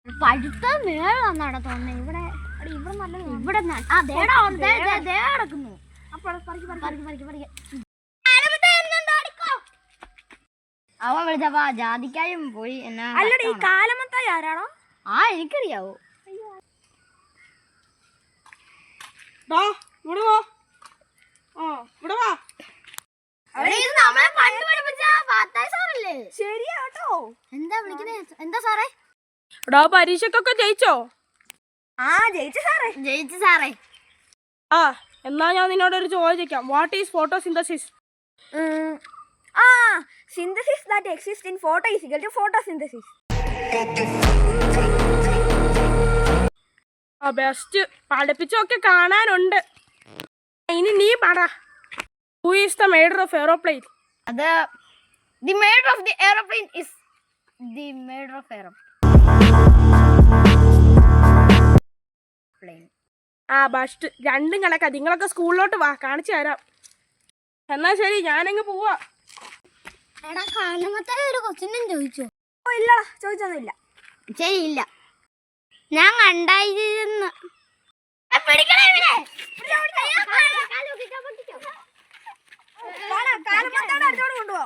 പഴുത്ത മേളാന്നാടാ തോന്നുന്നത്. ഇവിടെ ഇവിടെ നല്ല ഇവിടെ കിടക്കുന്നു. അവൻ വിളിച്ചപ്പോ ജാതിക്കായും പോയി. അല്ലടി ഈ കാലമത്തായി ആരാണോ? എനിക്കറിയാവോ. ശരിയാട്ടോ. എന്താ വിളിക്കുന്നത്? എന്താ സാറേ? പരീക്ഷക്കൊക്കെ ജയിച്ചോ? ജയിച്ചു സാറേ. എന്നാ ഞാൻ നിന്നോടൊരു ചോദിക്കാം. What is photosynthesis? Synthesis that exists in photo is equal to photosynthesis. Best. പഠിപ്പിച്ചൊക്കെ കാണാനുണ്ട്. ഇനി നീ പറ. Who is the maker of aeroplane? The maker of the aeroplane is the maker of aeroplane. Best. രണ്ടും കണക്കാ. നിങ്ങളൊക്കെ സ്കൂളിലോട്ട് വാ, കാണിച്ചു തരാം. എന്നാ ശരി, ഞാനങ്ങ് പോവാ. ഒരു ക്വസ്റ്റ്യനും ചോദിച്ചോ? ഇല്ലടാ, ചോദിച്ചൊന്നുമില്ല. ശരിയില്ല, ഞാൻ കണ്ടായിരുന്നു. കൊണ്ടുപോ.